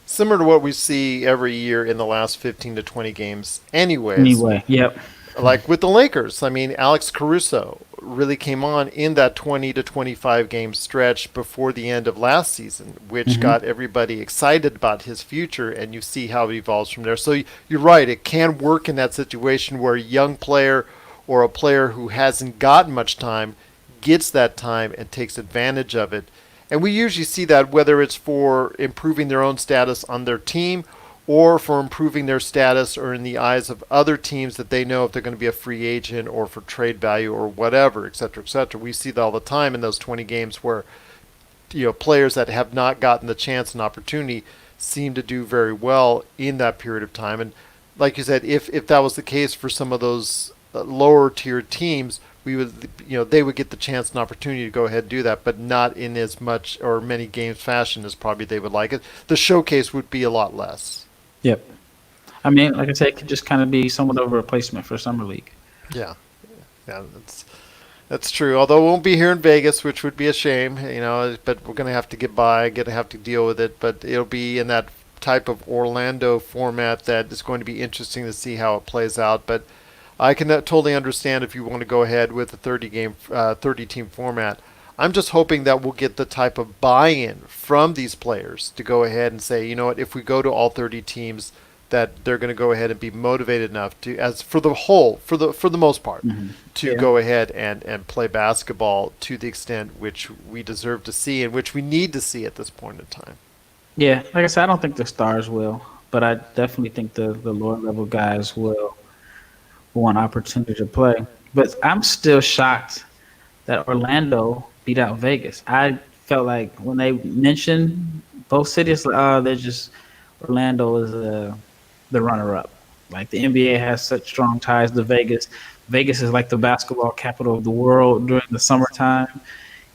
Similar to what we see every year in the last 15 to 20 games, anyways. Anyway, yep. Like with the Lakers, I mean, Alex Caruso really came on in that 20 to 25 game stretch before the end of last season, which got everybody excited about his future, and you see how it evolves from there. So you're right, it can work in that situation where a young player or a player who hasn't gotten much time gets that time and takes advantage of it. And we usually see that whether it's for improving their own status on their team or for improving their status or in the eyes of other teams that they know if they're going to be a free agent or for trade value or whatever, et cetera, et cetera. We see that all the time in those 20 games where players that have not gotten the chance and opportunity seem to do very well in that period of time. And like you said, if that was the case for some of those lower tier teams, we would they would get the chance and opportunity to go ahead and do that, but not in as much or many games fashion as probably they would like it. The showcase would be a lot less. Yep. I mean, like I said, it could just kind of be somewhat of a replacement for summer league. Yeah, yeah, that's true. Although it won't be here in Vegas, which would be a shame, but we're gonna have to get by, gonna have to deal with it. But it'll be in that type of Orlando format that is going to be interesting to see how it plays out. But I can totally understand if you want to go ahead with a 30 team format. I'm just hoping that we'll get the type of buy-in from these players to go ahead and say, you know what, if we go to all 30 teams, that they're going to go ahead and be motivated enough to, as for the most part, to go ahead and play basketball to the extent which we deserve to see and which we need to see at this point in time. Yeah, like I said, I don't think the stars will, but I definitely think the lower level guys will want opportunity to play. But I'm still shocked that Orlando beat out Vegas. I felt like when they mentioned both cities, they're just Orlando is the runner-up. Like the NBA has such strong ties to Vegas. Vegas is like the basketball capital of the world during the summertime,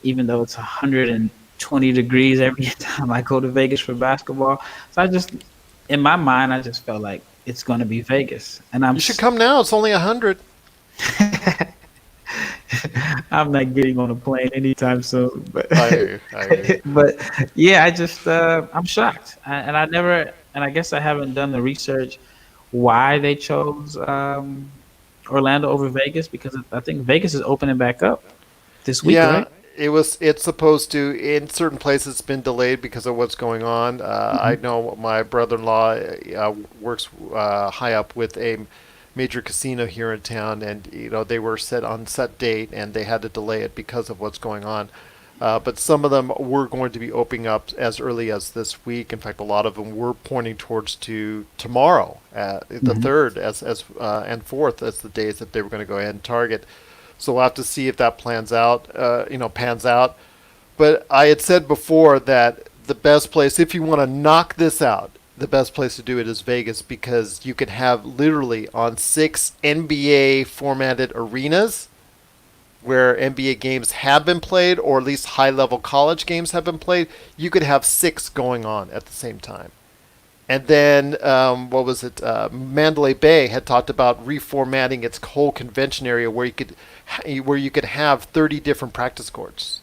even though it's 120 degrees every time I go to Vegas for basketball. So in my mind, I just felt like it's going to be Vegas, and You should come now. It's only 100. I'm not getting on a plane anytime soon. But I hear you. but yeah, I'm shocked, and I guess I haven't done the research why they chose Orlando over Vegas, because I think Vegas is opening back up this week, Yeah, right? it's supposed to. In certain places, it's been delayed because of what's going on. I know my brother-in-law works high up with a major casino here in town, and they were set on set date, and they had to delay it because of what's going on. But some of them were going to be opening up as early as this week. In fact, a lot of them were pointing towards to tomorrow, the third and fourth as the days that they were going to go ahead and target. So we'll have to see if that pans out. But I had said before that the best place, if you want to knock this out, the best place to do it is Vegas, because you can have literally on 6 NBA formatted arenas, where NBA games have been played, or at least high-level college games have been played, you could have 6 going on at the same time. And then, what was it? Mandalay Bay had talked about reformatting its whole convention area where you could have 30 different practice courts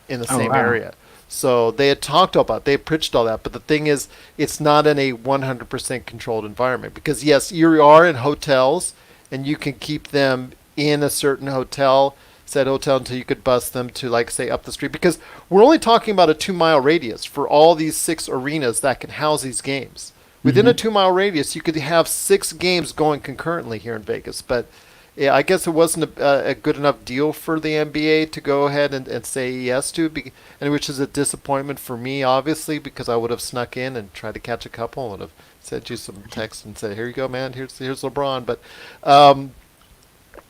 in the Oh same wow. area. So they had talked about, they pitched all that, but the thing is, it's not in a 100% controlled environment because yes, you are in hotels, and you can keep them in a certain hotel, said hotel, until you could bus them to, like, say, up the street. Because we're only talking about a 2 mile radius for all these 6 arenas that can house these games. Within a Hmm. 2 mile radius, you could have 6 games going concurrently here in Vegas, but yeah, I guess it wasn't a good enough deal for the NBA to go ahead and say yes to, and which is a disappointment for me, obviously, because I would have snuck in and tried to catch a couple, would have sent you some text and said, "Here you go, man. Here's LeBron." But um,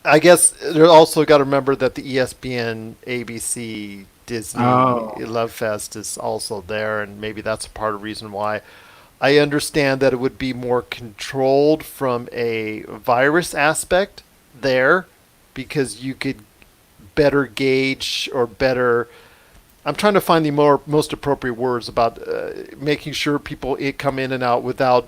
I guess you also got to remember that the ESPN, ABC, Disney Oh. Love Fest is also there, and maybe that's a part of the reason why. I understand that it would be more controlled from a virus aspect there because you could better gauge or better. I'm trying to find the most appropriate words about making sure people come in and out without,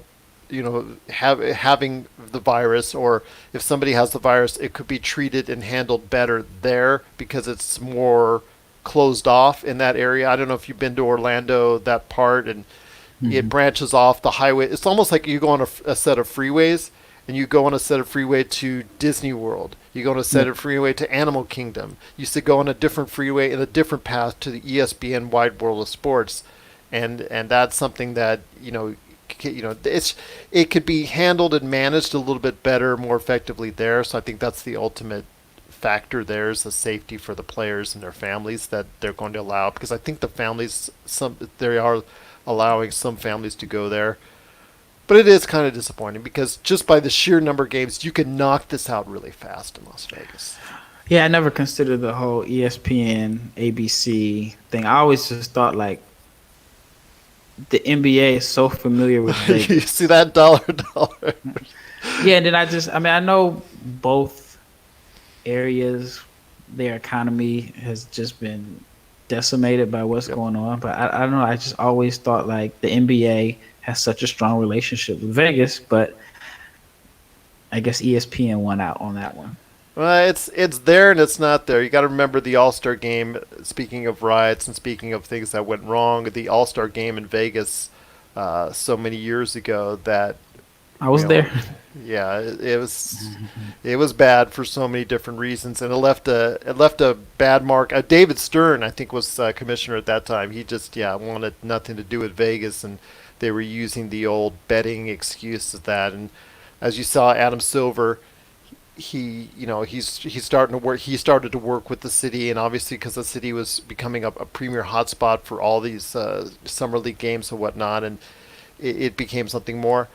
having the virus, or if somebody has the virus, it could be treated and handled better there because it's more closed off in that area. I don't know if you've been to Orlando, that part, and it Hmm. branches off the highway. It's almost like you go on a set of freeways, and you go on a set of freeway to Disney World. You go on a set Yep. of freeway to Animal Kingdom. You used to go on a different freeway in a different path to the ESPN Wide World of Sports, and that's something that it could be handled and managed a little bit better, more effectively there. So I think that's the ultimate factor there, is the safety for the players and their families that they're going to allow, because I think the families, they are allowing some families to go there. But it is kind of disappointing because just by the sheer number of games, you can knock this out really fast in Las Vegas. Yeah, I never considered the whole ESPN, ABC thing. I always just thought like the NBA is so familiar with You Vegas. see that dollar? Yeah, and then I mean, I know both areas, their economy has just been decimated by what's Yep. going on. But I don't know. I just always thought like the NBA has such a strong relationship with Vegas, but I guess ESPN won out on that one. Well, it's there and it's not there. You got to remember the All Star game. Speaking of riots and speaking of things that went wrong, the All Star game in Vegas, so many years ago that I you was know, there. yeah, it was bad for so many different reasons, and it left a bad mark. David Stern, I think, was commissioner at that time. He just wanted nothing to do with Vegas, and they were using the old betting excuse of that. And as you saw, Adam Silver, he's starting to work. He started to work with the city, and obviously because the city was becoming a premier hotspot for all these summer league games and whatnot, and it became something more.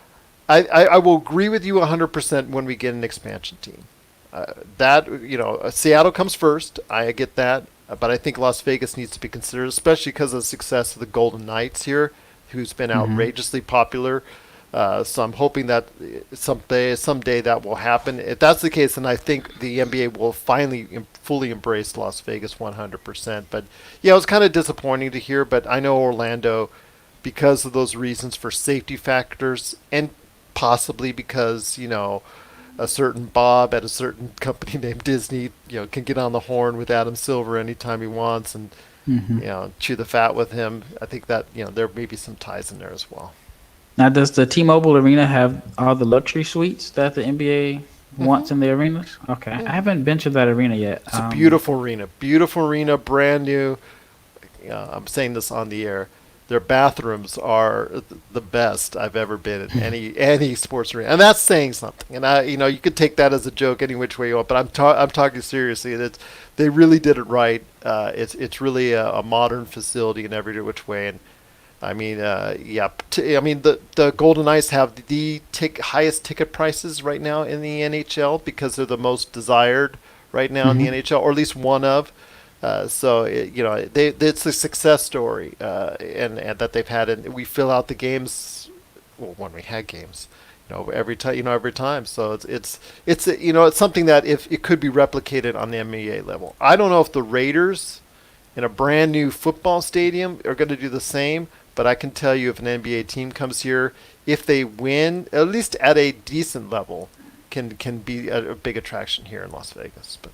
I will agree with you 100% when we get an expansion team. That Seattle comes first. I get that, but I think Las Vegas needs to be considered, especially because of the success of the Golden Knights here, who's been Hmm. outrageously popular. So I'm hoping that someday that will happen. If that's the case, then I think the NBA will finally fully embrace Las Vegas 100%. But yeah, it was kind of disappointing to hear. But I know Orlando, because of those reasons for safety factors, and possibly because a certain Bob at a certain company named Disney, can get on the horn with Adam Silver anytime he wants, and Hmm. chew the fat with him. I think that there may be some ties in there as well. Now, does the T-Mobile Arena have all the luxury suites that the NBA Hmm. wants in the arenas? Okay, I Yeah, haven't been to that arena yet. it's a beautiful arena, brand new. I'm saying this on the air. Their bathrooms are the best I've ever been in any sports arena, and that's saying something. And you could take that as a joke any which way you want, but I'm talking seriously. They really did it right. It's really a modern facility in every which way, and I mean, yeah. I mean, the Golden Knights have the highest ticket prices right now in the NHL because they're the most desired right now in the Hmm. NHL, or at least one of. So it's a success story, and that they've had, and we fill out the games well, when we had games, every time. So it's something that if it could be replicated on the NBA level. I don't know if the Raiders in a brand new football stadium are going to do the same, but I can tell you if an NBA team comes here, if they win, at least at a decent level, can be a big attraction here in Las Vegas. But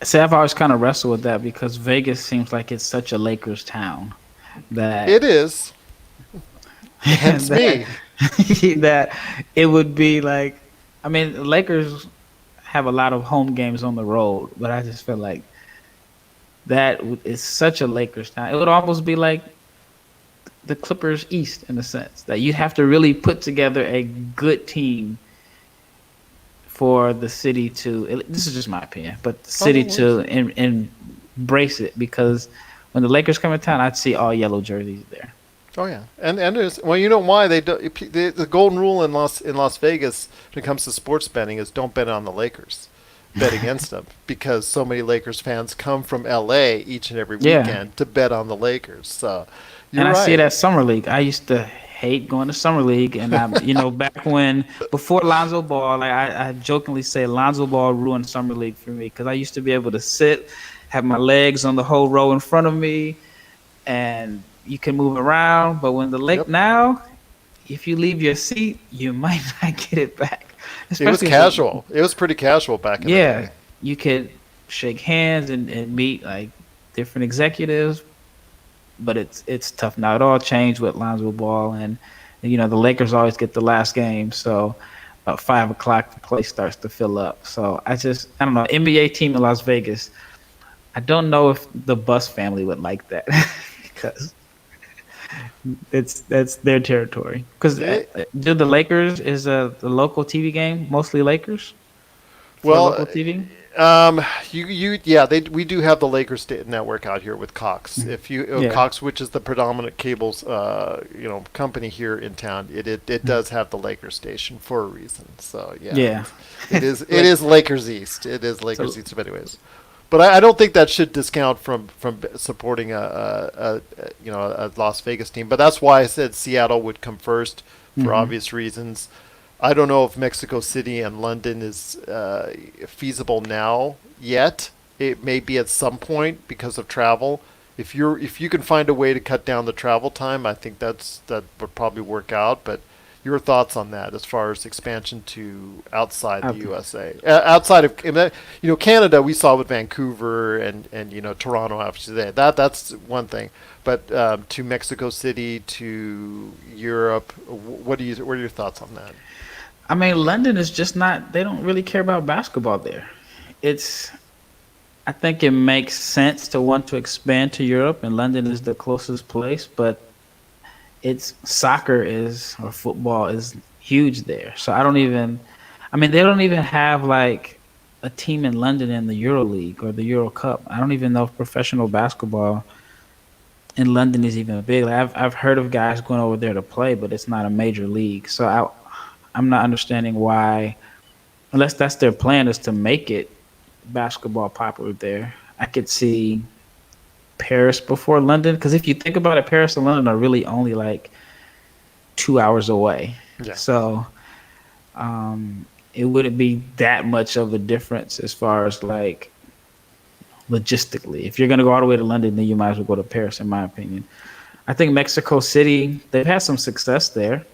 See, I've always kind of wrestled with that because Vegas seems like it's such a Lakers town that it is, hence that me. that it would be like. I mean, the Lakers have a lot of home games on the road, but I just feel like is such a Lakers town. It would almost be like the Clippers East in a sense that you'd have to really put together a good team for the city to. This is just my opinion, but the Oh, no city worries. to embrace it because when the Lakers come in town, I'd see all yellow jerseys there. Oh yeah, and there's well, you know why they do the golden rule in Las Vegas when it comes to sports betting is don't bet on the Lakers, bet against them because so many Lakers fans come from L.A. each and every Yeah, weekend to bet on the Lakers. So and you're I see it right. at summer league. I used to hate going to summer league, and back when before Lonzo Ball, like I jokingly say Lonzo Ball ruined summer league for me because I used to be able to sit, have my legs on the whole row in front of me, and you can move around. But when the lake Yep, now, if you leave your seat, you might not get it back. it was Especially if casual. It was pretty casual back in the yeah, day. you could shake hands and meet like different executives, but it's tough now. It all changed with Lonzo Ball, and the Lakers always get the last game, so about 5 o'clock the place starts to fill up. So I don't know, NBA team in Las Vegas. I don't know if the Bus family would like that because that's their territory. Because It, do the Lakers is the local TV game mostly Lakers for well, local TV? yeah, we do have the Lakers network out here with Cox. If you Yeah. Cox, which is the predominant cables, company here in town, it does have the Lakers station for a reason. So yeah, Yeah. it is Lakers East. It is So Lakers East, anyways. But I don't think that should discount from supporting a Las Vegas team. But that's why I said Seattle would come first for mhm. obvious reasons. I don't know if Mexico City and London is feasible now yet. It may be at some point because of travel. If you can find a way to cut down the travel time, I think that would probably work out. But your thoughts on that as far as expansion to outside the Okay. USA, outside of Canada, we saw with Vancouver and Toronto after that. That's one thing. But to Mexico City, to Europe, what are your thoughts on that? I mean, London is just not. They don't really care about basketball there. It's. I think it makes sense to want to expand to Europe, and London is the closest place. But it's soccer is or football is huge there. So I don't even. I mean, they don't even have like a team in London in the Euro League or the Euro Cup. I don't even know if professional basketball in London is even big. Like I've heard of guys going over there to play, but it's not a major league. So I'm not understanding why, unless that's their plan, is to make it basketball popular there. I could see Paris before London, because if you think about it, Paris and London are really only like 2 hours away. Yeah. So it wouldn't be that much of a difference as far as like logistically. If you're going to go all the way to London, then you might as well go to Paris, in my opinion. I think Mexico City, they've had some success there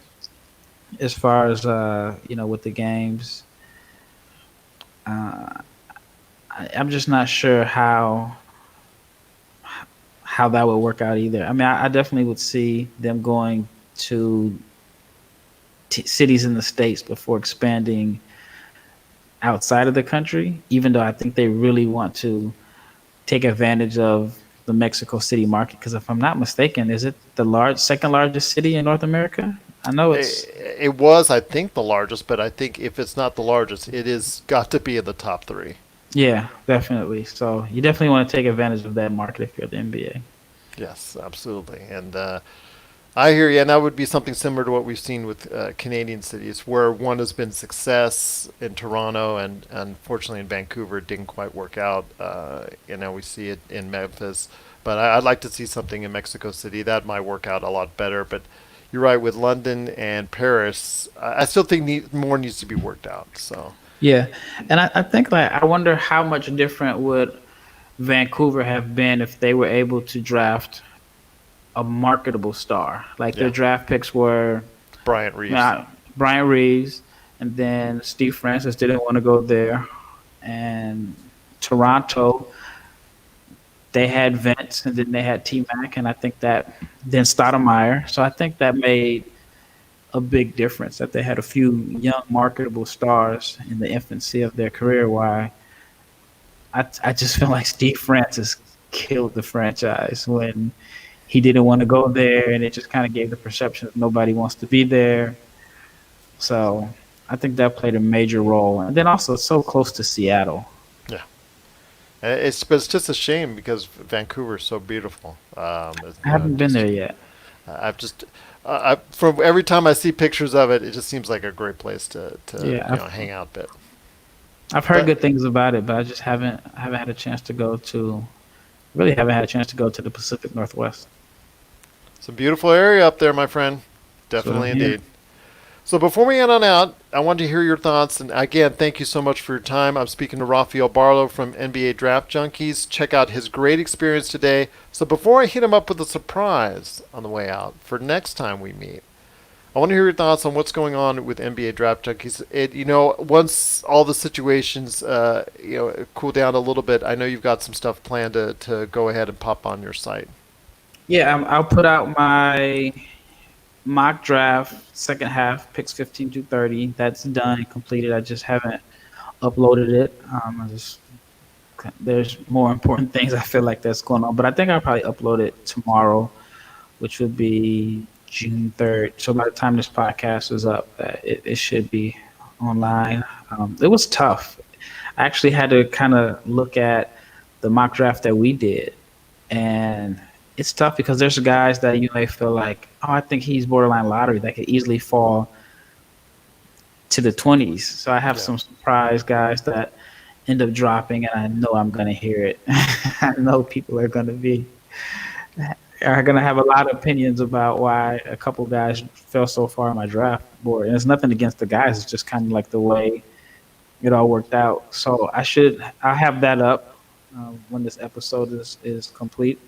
as far as with the games. Uh, I'm just not sure how that would work out either. I mean, I definitely would see them going to cities in the states before expanding outside of the country. Even though I think they really want to take advantage of the Mexico City market. Because if I'm not mistaken, is it the second largest city in North America? I know it's. It was, I think, the largest, but I think if it's not the largest, it is got to be in the top three. Yeah, definitely. So you definitely want to take advantage of that market if you're the NBA. Yes, absolutely. And I hear you, and that would be something similar to what we've seen with Canadian cities, where one has been success in Toronto, and unfortunately in Vancouver it didn't quite work out. We see it in Memphis, but I'd like to see something in Mexico City that might work out a lot better. But you're right, with London and Paris, I still think more needs to be worked out. So Yeah, and I think like I wonder how much different would Vancouver have been if they were able to draft a marketable star. Like their yeah, draft picks were Bryant Reeves. uh, Brian Reeves, and then Steve Francis didn't want to go there, and Toronto they had Vince, and then they had T Mac, and I think that then Stoudemire. So I think that made a big difference that they had a few young marketable stars in the infancy of their career. Why I just feel like Steve Francis killed the franchise when he didn't want to go there, and it just kind of gave the perception that nobody wants to be there. So I think that played a major role, and then also it's so close to Seattle. Yeah. But it's just a shame because Vancouver is so beautiful. I haven't been there yet. I've just from every time I see pictures of it, it just seems like a great place to Yeah, hang out a bit. I've heard But good things about it, but I just haven't had a chance to go to. Really haven't had a chance to go to the Pacific Northwest. it's a beautiful area up there, my friend. So Definitely yeah, indeed. So before we head on out, I want to hear your thoughts. And again, thank you so much for your time. I'm speaking to Rafael Barlowe from NBA Draft Junkies. Check out his great experience today. So before I hit him up with a surprise on the way out for next time we meet, I want to hear your thoughts on what's going on with NBA Draft Junkies. Once all the situations, cool down a little bit, I know you've got some stuff planned to go ahead and pop on your site. yeah. I'll put out my mock draft second half picks 15 to 30. That's done and completed. I just haven't uploaded it. There's more important things I feel like that's going on, but I think I'll probably upload it tomorrow, which would be June 3rd. So by the time this podcast is up, it should be online. It was tough. I actually had to kind of look at the mock draft that we did, and it's tough because there's guys that you may feel like, oh, I think he's borderline lottery that could easily fall to the 20s. So I have Yeah. some surprise guys that end up dropping, and I know I'm going to hear it. I know people are going to have a lot of opinions about why a couple guys fell so far on my draft board. And it's nothing against the guys. It's just kind of like the way it all worked out. So I'll have that up when this episode is complete.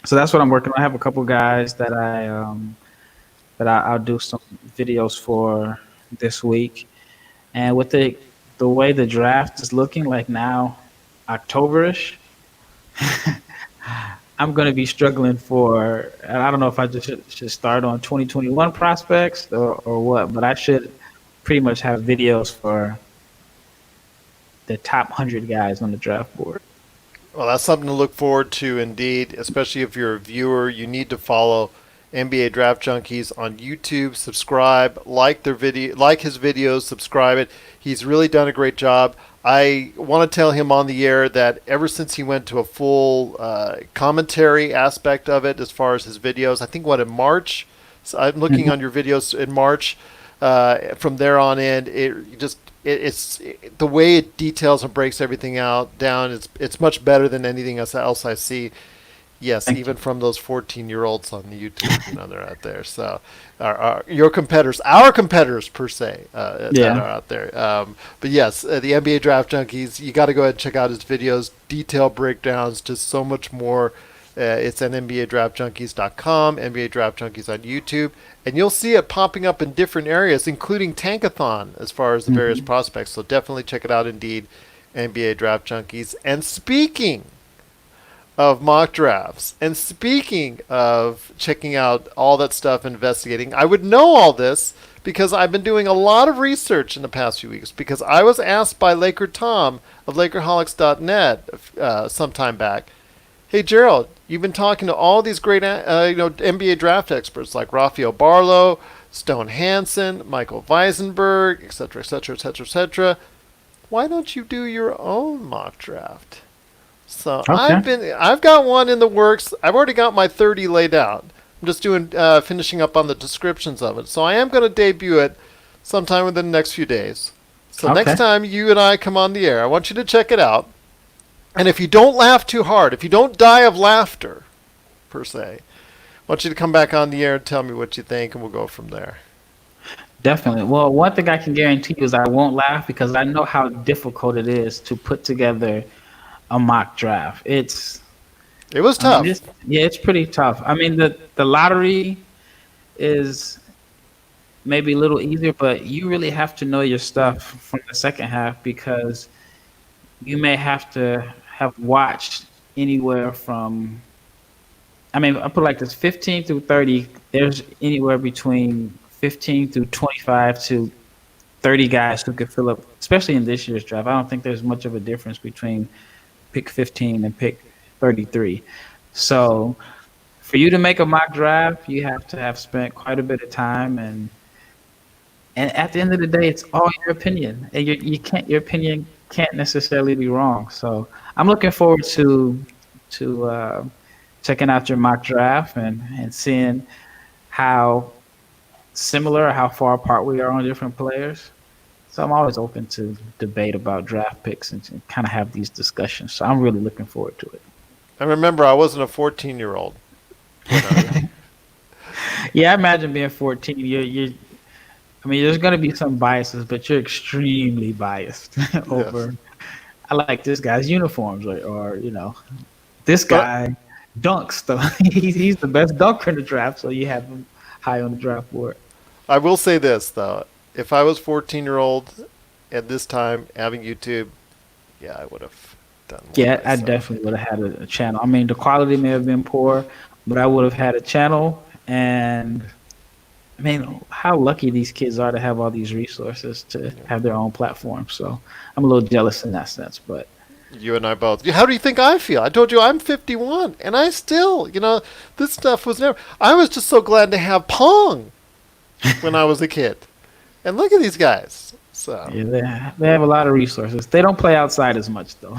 So that's what I'm working on. I have a couple guys that I'll do some videos for this week. And with the way the draft is looking like now, Octoberish, I'm going to be struggling for. I don't know if I just should start on 2021 prospects or what, but I should pretty much have videos for the top 100 guys on the draft board. Well, that's something to look forward to indeed, especially if you're a viewer. You need to follow NBA Draft Junkies on YouTube. Subscribe, like their video, like his videos, subscribe it. He's really done a great job. I want to tell him on the air that ever since he went to a full commentary aspect of it, as far as his videos, I think in March. So I'm looking on your videos in March. From there on in, it's the way it details and breaks everything down. It's much better than anything else I see. Yes, Thank even from those 14-year-olds on the YouTube, they're out there. So, your competitors, our competitors per se, that are out there. But yes, the NBA Draft Junkies, you got to go ahead and check out his videos, detailed breakdowns, just so much more. It's at NBADraftJunkies.com, NBA Draft Junkies on YouTube, and you'll see it popping up in different areas, including Tankathon, as far as the various prospects. So definitely check it out, indeed, NBA Draft Junkies. And speaking of mock drafts, and speaking of checking out all that stuff, investigating, I would know all this because I've been doing a lot of research in the past few weeks, because I was asked by Laker Tom of Lakerholics.net some time back, hey, Gerald, you've been talking to all these great NBA draft experts like Rafael Barlowe, Stone Hansen, Michael Weisenberg, etc., etc., etc., etc. Why don't you do your own mock draft? So Okay. I've got one in the works. I've already got my 30 laid out. I'm just finishing up on the descriptions of it. So I am going to debut it sometime within the next few days. So Okay. next time you and I come on the air, I want you to check it out. And if you don't laugh too hard, if you don't die of laughter, per se, want you to come back on the air and tell me what you think, and we'll go from there. Definitely. Well, one thing I can guarantee you is I won't laugh because I know how difficult it is to put together a mock draft. It was I mean, tough. it's pretty tough. I mean, the lottery is maybe a little easier, but you really have to know your stuff from the second half because you may have to have watched anywhere from, I mean, I put it like this: 15 through 30. There's anywhere between 15 through 25 to 30 guys who could fill up, especially in this year's draft. I don't think there's much of a difference between pick 15 and pick 33. So for you to make a mock draft, you have to have spent quite a bit of time, and at the end of the day, it's all your opinion, and your opinion can't necessarily be wrong. So I'm looking forward to checking out your mock draft and seeing how similar or how far apart we are on different players. So I'm always open to debate about draft picks and kind of have these discussions. So I'm really looking forward to it. And remember, I wasn't a 14-year-old. Yeah, I imagine being 14. I mean, there's going to be some biases, but you're extremely biased over. Yes. I like this guy's uniforms, or this But guy dunks. So he's the best dunker in the draft, so you have him high on the draft board. I will say this, though. If I was 14-year-old at this time having YouTube, yeah, I would have done more Yeah, I myself. definitely would have had a channel. I mean, the quality may have been poor, but I would have had a channel. And I mean, how lucky these kids are to have all these resources to have their own platform. So I'm a little jealous in that sense, but You and I both. How do you think I feel? I told you I'm 51, and I still, this stuff was never. I was just so glad to have Pong when I was a kid. And look at these guys. So, yeah, they have a lot of resources. They don't play outside as much, though.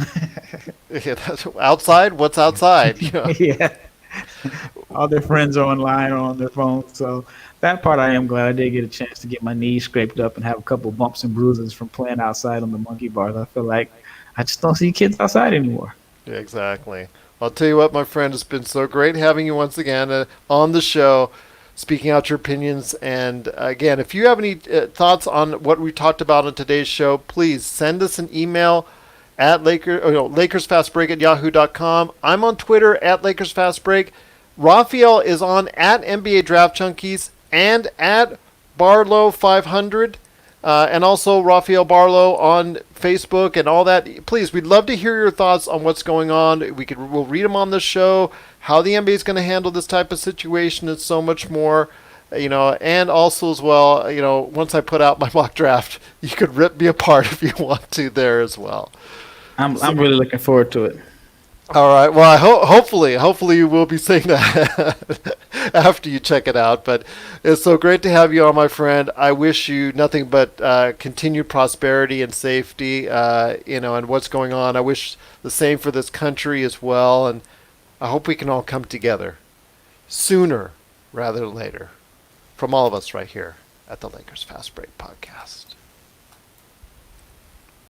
yeah, outside? What's outside? Yeah, all their friends are online or on their phones. So that part I am glad I did get a chance to get my knees scraped up and have a couple bumps and bruises from playing outside on the monkey bars. I feel like I just don't see kids outside anymore. Yeah, exactly. I'll tell you what, my friend, it's been so great having you once again on the show, speaking out your opinions. And again, if you have any thoughts on what we talked about on today's show, please send us an email at LakersFastBreak@yahoo.com. I'm on Twitter at LakersFastBreak. Rafael is on at NBA Draft Junkies and at Barlowe 500. And also Rafael Barlowe on Facebook and all that. Please, we'd love to hear your thoughts on what's going on. We'll read them on the show. How the NBA is going to handle this type of situation and so much more. And also as well, once I put out my mock draft, you could rip me apart if you want to there as well. I'm really looking forward to it. All right. Well, hopefully you will be saying that after you check it out. But it's so great to have you on, my friend. I wish you nothing but continued prosperity and safety, and what's going on. I wish the same for this country as well. And I hope we can all come together sooner rather than later from all of us right here at the Lakers Fast Break Podcast.